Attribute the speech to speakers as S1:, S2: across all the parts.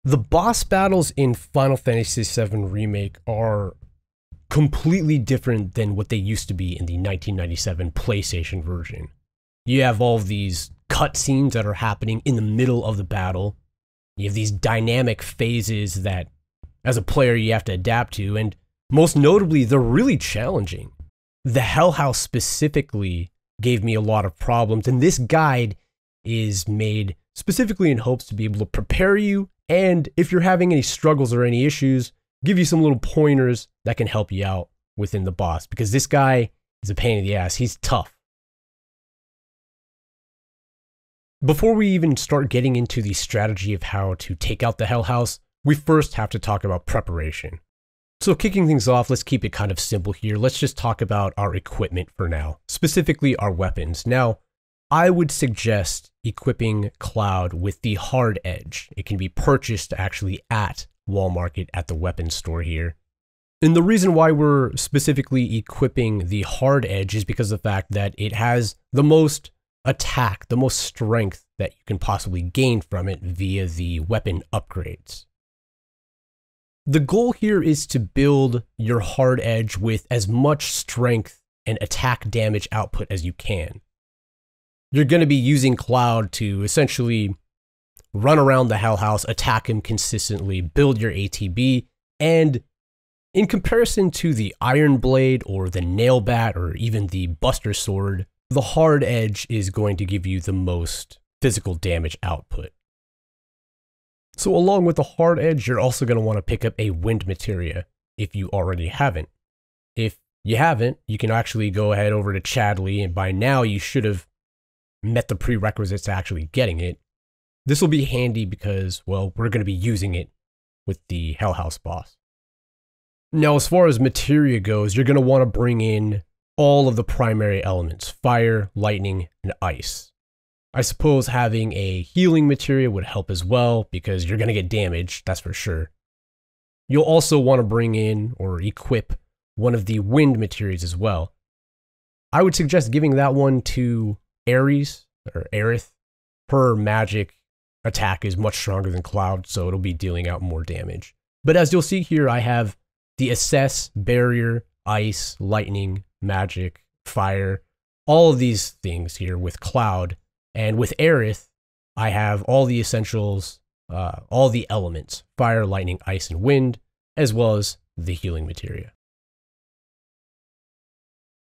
S1: The boss battles in Final Fantasy VII Remake are completely different than what they used to be in the 1997 PlayStation version. You have all of these cutscenes that are happening in the middle of the battle. You have these dynamic phases that, as a player, you have to adapt to, and most notably, they're really challenging. The Hell House specifically gave me a lot of problems, and this guide is made specifically in hopes to be able to prepare you, and if you're having any struggles or any issues, give you some little pointers that can help you out within the boss, because this guy is a pain in the ass. He's tough. Before we even start getting into the strategy of how to take out the Hell House, we first have to talk about preparation. So kicking things off, let's keep it kind of simple here. Let's just talk about our equipment for now, specifically our weapons. Now, I would suggest equipping Cloud with the Hard Edge. It can be purchased actually at Walmart at the weapons store here. And the reason why we're specifically equipping the Hard Edge is because of the fact that it has the most attack, the most strength that you can possibly gain from it via the weapon upgrades. The goal here is to build your Hard Edge with as much strength and attack damage output as you can. You're going to be using Cloud to essentially run around the Hell House, attack him consistently, build your ATB, and in comparison to the Iron Blade or the Nail Bat or even the Buster Sword, the Hard Edge is going to give you the most physical damage output. So along with the Hard Edge, you're also going to want to pick up a Wind Materia if you already haven't. If you haven't, you can actually go ahead over to Chadley, and by now you should have met the prerequisites to actually getting it. This will be handy because, well, we're going to be using it with the Hell House boss. Now, as far as materia goes, you're going to want to bring in all of the primary elements: fire, lightning, and ice. I suppose having a healing materia would help as well, because you're going to get damaged, that's for sure. You'll also want to bring in or equip one of the wind materials as well. I would suggest giving that one to Ares or Aerith. Her magic attack is much stronger than Cloud, so it'll be dealing out more damage. But as you'll see here, I have the Assess, Barrier, Ice, Lightning, Magic, Fire, all of these things here with Cloud. And with Aerith, I have all the essentials, all the elements: fire, lightning, ice, and wind, as well as the healing materia.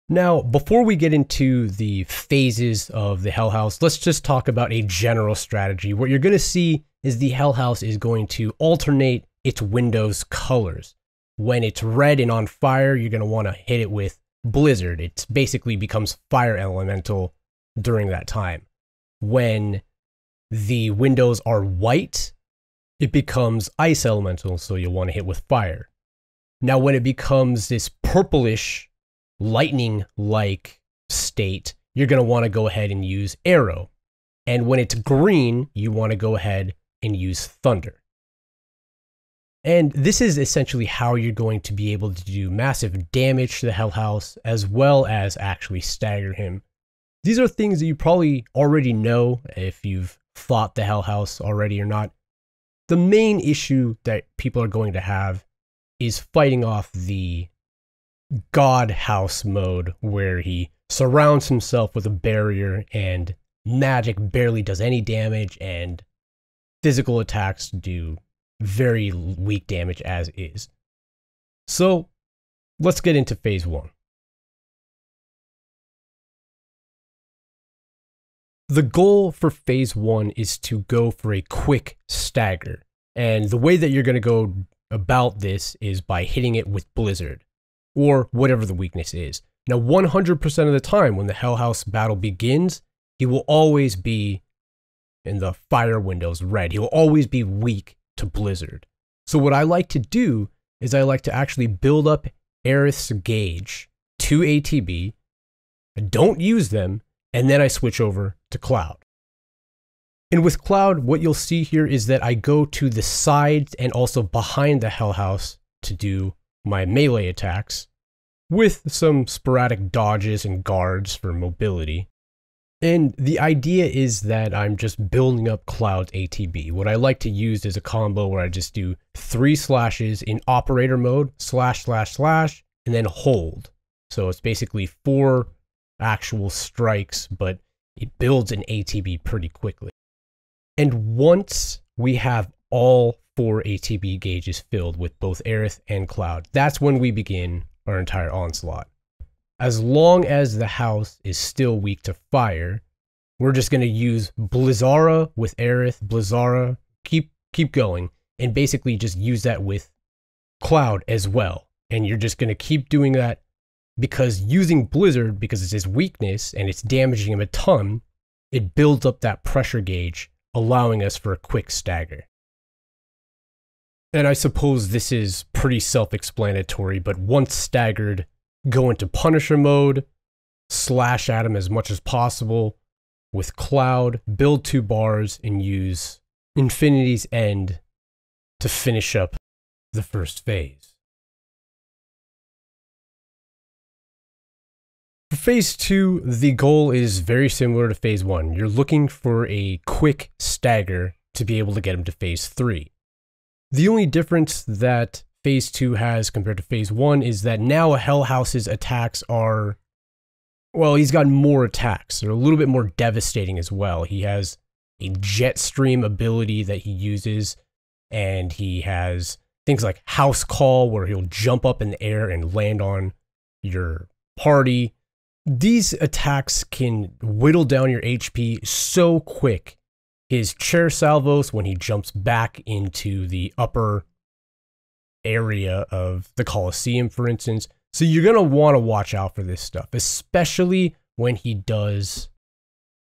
S1: Now, before we get into the phases of the Hell House, let's just talk about a general strategy. What you're going to see is the Hell House is going to alternate its windows' colors. When it's red and on fire, you're going to want to hit it with Blizzard. It basically becomes fire elemental during that time. When the windows are white, it becomes ice elemental, so you'll want to hit with fire. Now, when it becomes this purplish, lightning-like state, you're going to want to go ahead and use arrow. And when it's green, you want to go ahead and use thunder. And this is essentially how you're going to be able to do massive damage to the Hell House, as well as actually stagger him. These are things that you probably already know if you've fought the Hell House already or not. The main issue that people are going to have is fighting off the God House mode, where he surrounds himself with a barrier and magic barely does any damage and physical attacks do very weak damage as is. So let's get into phase 1. The goal for phase 1 is to go for a quick stagger. And the way that you're going to go about this is by hitting it with Blizzard, or whatever the weakness is. Now, 100% of the time when the Hell House battle begins, he will always be in the fire windows red. He will always be weak to Blizzard. So what I like to do is I like to actually build up Aerith's gauge to ATB. I don't use them, and then I switch over to Cloud. And with Cloud, what you'll see here is that I go to the sides and also behind the Hell House to do my melee attacks, with some sporadic dodges and guards for mobility. And the idea is that I'm just building up Cloud's ATB. What I like to use is a combo where I just do 3 slashes in operator mode, slash, slash, slash, and then hold. So it's basically 4 actual strikes, but it builds an ATB pretty quickly. And once we have all 4 ATB gauges filled with both Aerith and Cloud, that's when we begin our entire onslaught. As long as the house is still weak to fire, we're just going to use Blizzara with Aerith, Blizzara, keep going, and basically just use that with Cloud as well. And you're just going to keep doing that because using Blizzard, because it's his weakness and it's damaging him a ton, it builds up that pressure gauge, allowing us for a quick stagger. And I suppose this is pretty self-explanatory, but once staggered, go into Punisher mode, slash at him as much as possible with Cloud, build 2 bars, and use Infinity's End to finish up the first phase. For phase 2, the goal is very similar to phase 1. You're looking for a quick stagger to be able to get him to phase 3. The only difference that phase 2 has compared to phase 1 is that now Hell House's attacks are, well, he's got more attacks. They're a little bit more devastating as well. He has a jet stream ability that he uses, and he has things like House Call, where he'll jump up in the air and land on your party. These attacks can whittle down your HP so quick. His chair salvos, when he jumps back into the upper area of the Colosseum, for instance. So you're going to want to watch out for this stuff, especially when he does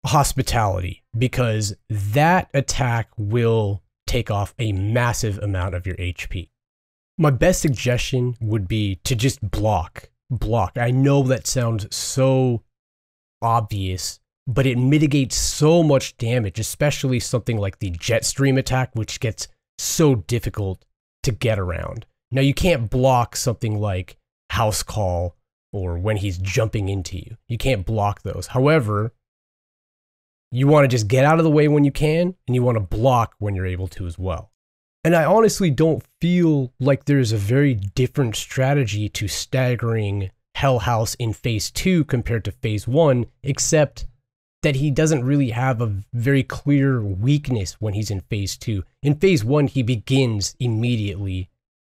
S1: Hospitality, because that attack will take off a massive amount of your HP. My best suggestion would be to just block. I know that sounds so obvious, but it mitigates so much damage, especially something like the jet stream attack, which gets so difficult to get around. Now, you can't block something like House Call or when he's jumping into you. You can't block those. However, you want to just get out of the way when you can, and you want to block when you're able to as well. And I honestly don't feel like there's a very different strategy to staggering Hell House in phase 2 compared to phase 1, except that he doesn't really have a very clear weakness when he's in phase 2. In phase 1, he begins immediately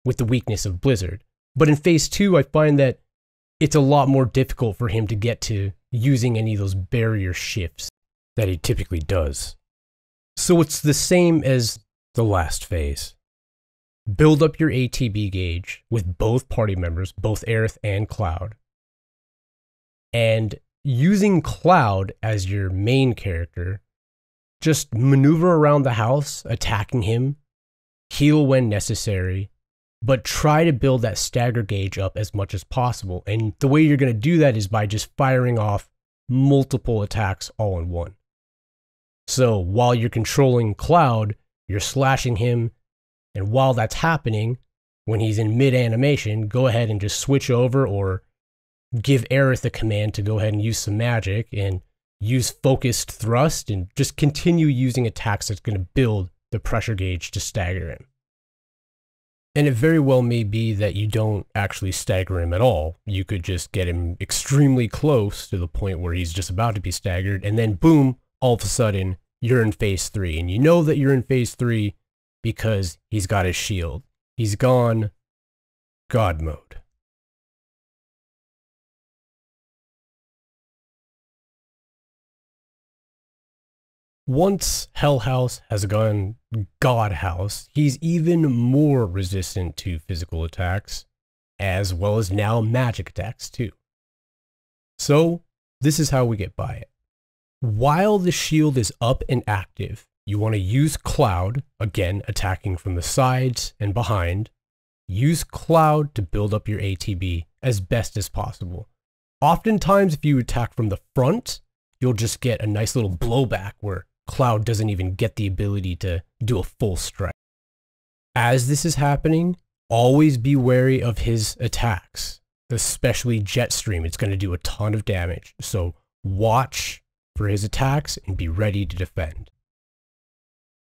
S1: with the weakness of Blizzard. But in phase 2, I find that it's a lot more difficult for him to get to using any of those barrier shifts that he typically does. So it's the same as the last phase. Build up your ATB gauge with both party members, both Aerith and Cloud. And using Cloud as your main character, just maneuver around the house, attacking him, heal when necessary, but try to build that stagger gauge up as much as possible. And the way you're going to do that is by just firing off multiple attacks all in one. So while you're controlling Cloud, you're slashing him, and while that's happening, when he's in mid-animation, go ahead and just switch over or give Aerith a command to go ahead and use some magic and use focused thrust and just continue using attacks that's going to build the pressure gauge to stagger him. And it very well may be that you don't actually stagger him at all. You could just get him extremely close to the point where he's just about to be staggered, and then boom, all of a sudden, you're in phase 3. And you know that you're in phase 3 because he's got his shield. He's gone God mode. Once Hell House has gone God House, he's even more resistant to physical attacks, as well as now magic attacks too. So, this is how we get by it. While the shield is up and active, you want to use Cloud, again attacking from the sides and behind. Use Cloud to build up your ATB as best as possible. Oftentimes, if you attack from the front, you'll just get a nice little blowback where Cloud doesn't even get the ability to do a full strike. As this is happening, always be wary of his attacks, especially Jetstream. It's going to do a ton of damage, so watch for his attacks and be ready to defend.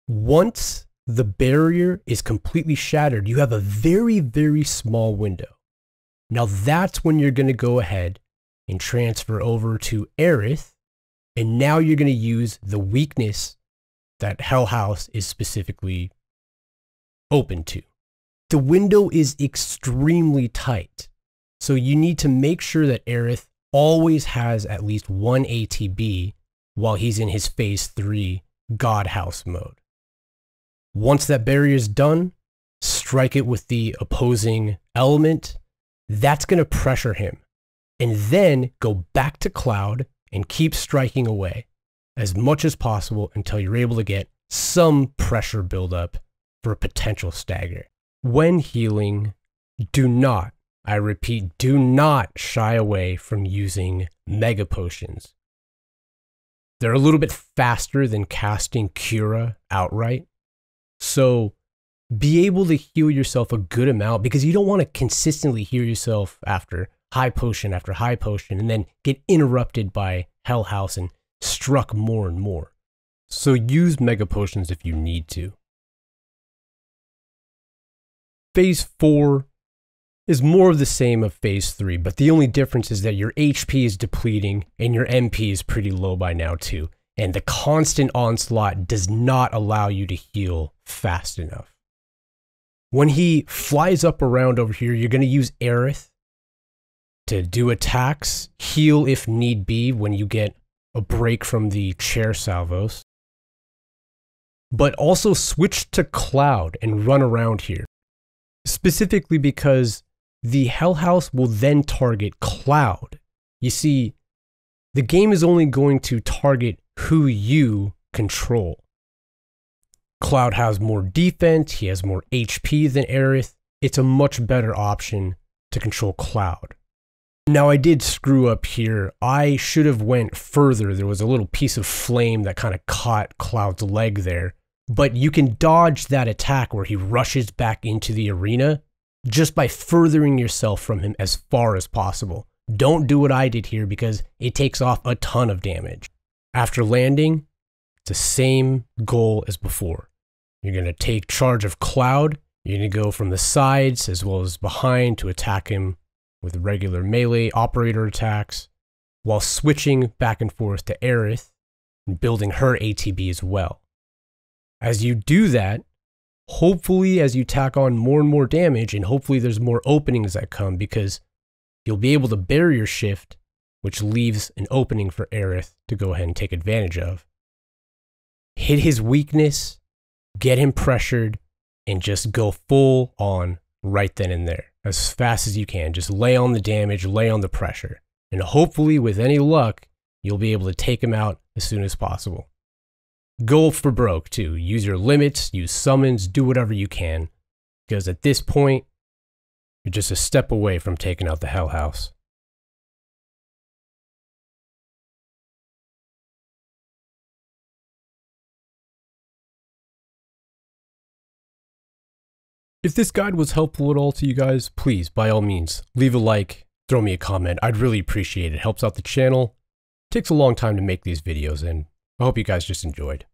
S1: Once the barrier is completely shattered, you have a very, very small window. Now that's when you're going to go ahead and transfer over to Aerith, and now you're going to use the weakness that Hell House is specifically open to. The window is extremely tight, so you need to make sure that Aerith always has at least one ATB while he's in his phase 3 God House mode. Once that barrier is done, strike it with the opposing element. That's going to pressure him. And then go back to Cloud and keep striking away as much as possible until you're able to get some pressure buildup for a potential stagger. When healing, do not, I repeat, do not shy away from using Mega Potions. They're a little bit faster than casting Cura outright. So be able to heal yourself a good amount, because you don't want to consistently heal yourself after high potion and then get interrupted by Hell House and struck more and more. So use Mega Potions if you need to. Phase 4 is more of the same of Phase 3, but the only difference is that your HP is depleting and your MP is pretty low by now too. And the constant onslaught does not allow you to heal fast enough. When he flies up around over here, you're going to use Aerith to do attacks, heal if need be when you get a break from the chair salvos. But also switch to Cloud and run around here. Specifically because the Hell House will then target Cloud. You see, the game is only going to target who you control. Cloud has more defense, he has more HP than Aerith. It's a much better option to control Cloud. Now I did screw up here. I should have went further. There was a little piece of flame that kind of caught Cloud's leg there. But you can dodge that attack where he rushes back into the arena just by furthering yourself from him as far as possible. Don't do what I did here because it takes off a ton of damage. After landing, it's the same goal as before. You're going to take charge of Cloud. You're going to go from the sides as well as behind to attack him with regular melee operator attacks, while switching back and forth to Aerith and building her ATB as well. As you do that, hopefully as you tack on more and more damage, and hopefully there's more openings that come, because you'll be able to barrier shift, which leaves an opening for Aerith to go ahead and take advantage of. Hit his weakness, get him pressured, and just go full on right then and there. As fast as you can. Just lay on the damage, lay on the pressure. And hopefully, with any luck, you'll be able to take him out as soon as possible. Go for broke too. Use your limits, use summons, do whatever you can. Because at this point, you're just a step away from taking out the Hell House. If this guide was helpful at all to you guys, please, by all means, leave a like, throw me a comment. I'd really appreciate it. It helps out the channel. It takes a long time to make these videos, and I hope you guys just enjoyed.